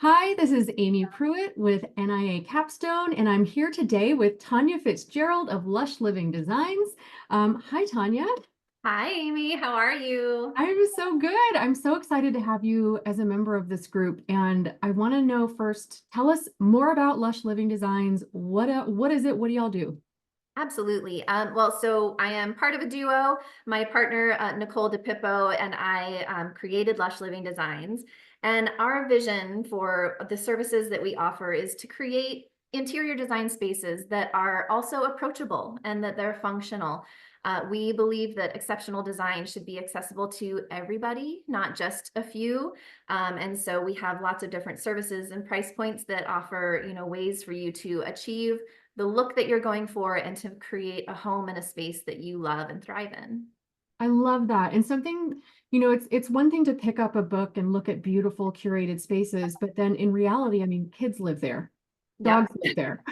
Hi, this is Amy Pruitt with NIA Capstone, and I'm here today with Tania Fitzgerald of Lush Living Designs. Hi, Tania. Hi, Amy. How are you? I'm so good. I'm so excited to have you as a member of this group. And I want to know first, tell us more about Lush Living Designs. What is it? What do y'all do? Absolutely. So I am part of a duo. My partner, Nicole DePippo, and I created Lush Living Designs. And our vision for the services that we offer is to create interior design spaces that are also approachable and that they're functional. We believe that exceptional design should be accessible to everybody, not just a few. And so we have lots of different services and price points that offer, ways for you to achieve the look that you're going for and to create a home and a space that you love and thrive in. I love that. And something, it's one thing to pick up a book and look at beautiful curated spaces, but then in reality, I mean, kids live there. Yep, Dogs live there.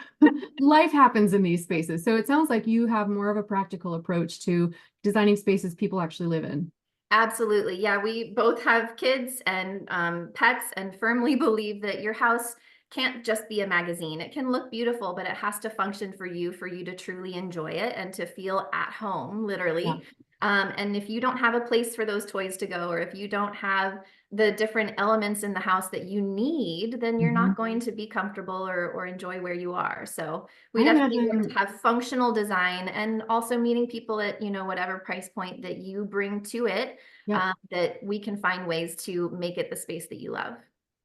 Life happens in these spaces. So it sounds like you have more of a practical approach to designing spaces people actually live in. absolutely. Yeah, we both have kids and pets and firmly believe that your house can't just be a magazine. It can look beautiful, but it has to function for you to truly enjoy it and to feel at home, Yeah. literally. And if you don't have a place for those toys to go, or if you don't have the different elements in the house that you need, then you're Mhm. not going to be comfortable or enjoy where you are. So we I definitely look to imagine, have functional design and also meeting people at, whatever price point that you bring to it, yep, that we can find ways to make it the space that you love.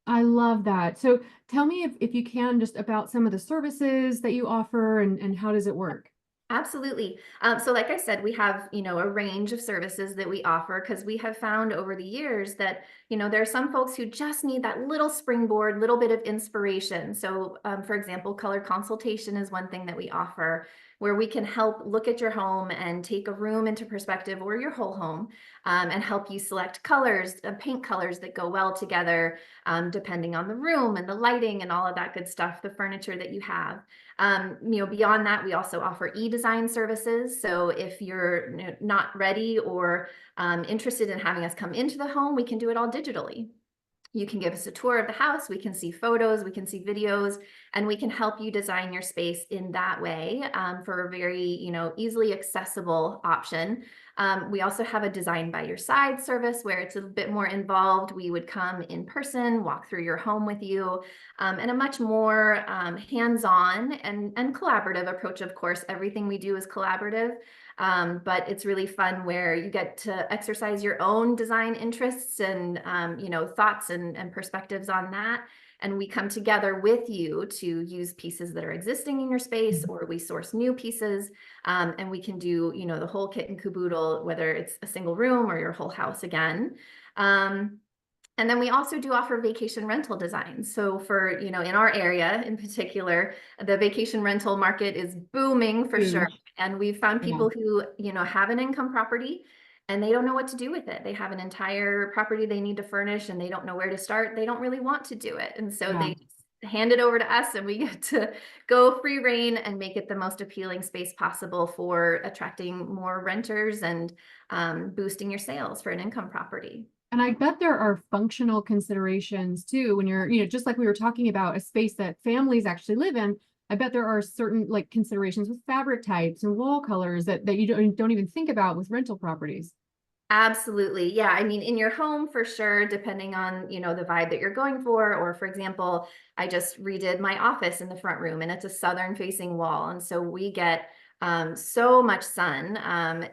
I love that. So tell me if you can just about some of the services that you offer and how does it work? Absolutely. So like I said, we have, a range of services that we offer because we have found over the years that, there are some folks who just need that little springboard, little bit of inspiration. So, for example, color consultation is one thing that we offer where we can help look at your home and take a room into perspective or your whole home, and help you select colors, paint colors that go well together, depending on the room and the lighting and all of that good stuff, the furniture that you have. Beyond that, we also offer e-design services. So if you're not ready or interested in having us come into the home, we can do it all digitally. You can give us a tour of the house. We can see photos, we can see videos, and we can help you design your space in that way, for a very, easily accessible option. We also have a design by your side service where it's a bit more involved. We would come in person, walk through your home with you, and a much more hands-on and collaborative approach. Of course, everything we do is collaborative. But it's really fun where you get to exercise your own design interests and thoughts and perspectives on that. And we come together with you to use pieces that are existing in your space, Mhm. or we source new pieces, and we can do the whole kit and caboodle, whether it's a single room or your whole house again. Um, and then we also do offer vacation rental designs. So for, in our area in particular, the vacation rental market is booming for sure. Huge. And we've found Yeah. people who, have an income property and they don't know what to do with it. They have an entire property they need to furnish and they don't know where to start. They don't really want to do it. And so Yeah. they hand it over to us and we get to go free reign and make it the most appealing space possible for attracting more renters and boosting your sales for an income property. And I bet there are functional considerations too when you're, just like we were talking about a space that families actually live in. I bet there are certain like considerations with fabric types and wall colors that you don't even think about with rental properties. Absolutely. Yeah. I mean, in your home for sure, depending on, the vibe that you're going for. Or for example, I just redid my office in the front room and it's a southern facing wall. And so we get so much sun,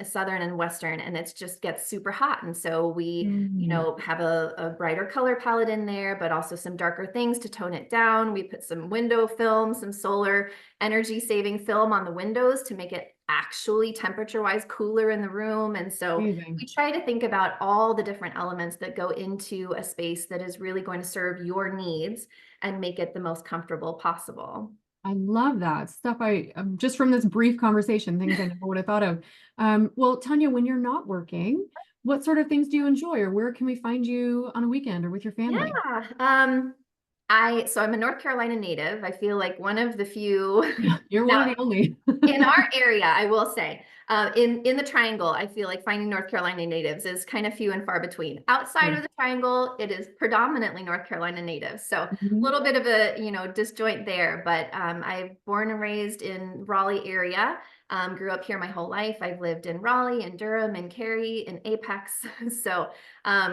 southern and western, and it just gets super hot. And so we, Mm, have a brighter color palette in there, but also some darker things to tone it down. We put some window film, some solar energy saving film on the windows to make it actually temperature wise cooler in the room. And so amazing. we try to think about all the different elements that go into a space that is really going to serve your needs and make it the most comfortable possible. I love that stuff. Just from this brief conversation, things I never would have thought of. Well, Tanya, when you're not working, what sort of things do you enjoy, or where can we find you on a weekend or with your family? Yeah. I'm a North Carolina native. I feel like one of the few You're one now of the only. in our area, I will say. In the triangle, I feel like finding North Carolina natives is kind of few and far between. Outside Sure. of the triangle, it is predominantly North Carolina natives. So a Mhm. little bit of a, disjoint there, but I'm born and raised in Raleigh area. Grew up here my whole life. I've lived in Raleigh and Durham and Cary and Apex. So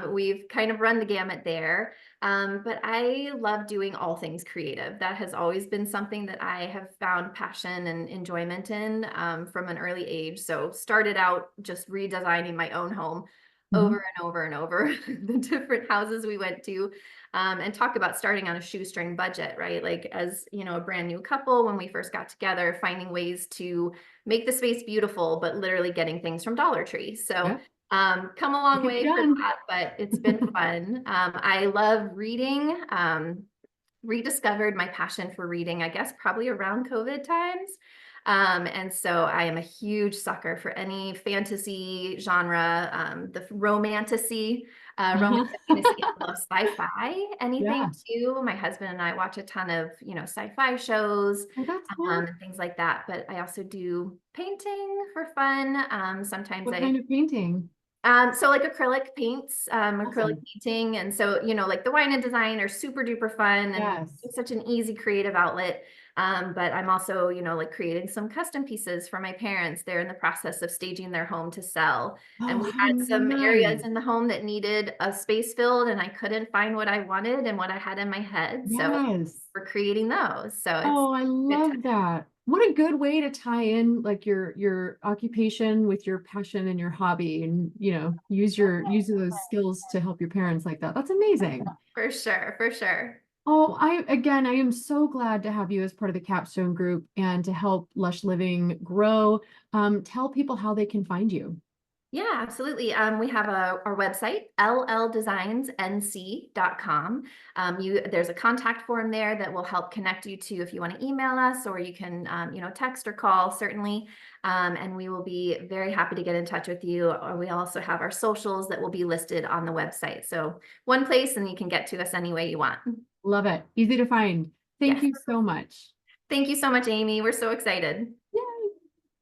we've kind of run the gamut there. But I love doing all things creative. That has always been something that I have found passion and enjoyment in from an early age. So started out just redesigning my own home over Mhm. and over and over the different houses we went to, and talk about starting on a shoestring budget, right? Like as a brand new couple, when we first got together, finding ways to make the space beautiful, but literally getting things from Dollar Tree. So Yeah, come a it long can be way for done. that, but it's been fun. I love reading. Rediscovered my passion for reading, I guess, probably around COVID times. And so I am a huge sucker for any fantasy genre, the romantasy, romantic fantasy. I love sci-fi, anything Yeah. too. My husband and I watch a ton of, sci-fi shows, Oh, that's cool. and things like that. But I also do painting for fun. Sometimes What I kind of painting? so like acrylic paints, acrylic Awesome. painting. And so, like the wine and design are super duper fun and Yes. it's such an easy creative outlet. But I'm also, like creating some custom pieces for my parents. They're in the process of staging their home to sell. And Oh, we how had some areas nice. in the home that needed a space filled and I couldn't find what I wanted and what I had in my head. So Yes. we're creating those. So it's Oh, I good love that. What a good way to tie in like your occupation with your passion and your hobby and use those skills to help your parents like that. That's amazing. for sure, for sure. Oh, I am so glad to have you as part of the Capstone group and to help Lush Living grow. Tell people how they can find you. Yeah, absolutely. We have our website, lldesignsnc.com. There's a contact form there that will help connect you to if you want to email us or you can, text or call, certainly. And we will be very happy to get in touch with you. Or we also have our socials that will be listed on the website. So one place and you can get to us any way you want. Love it. Easy to find. Thank Yes. you so much. Thank you so much, Amy. We're so excited.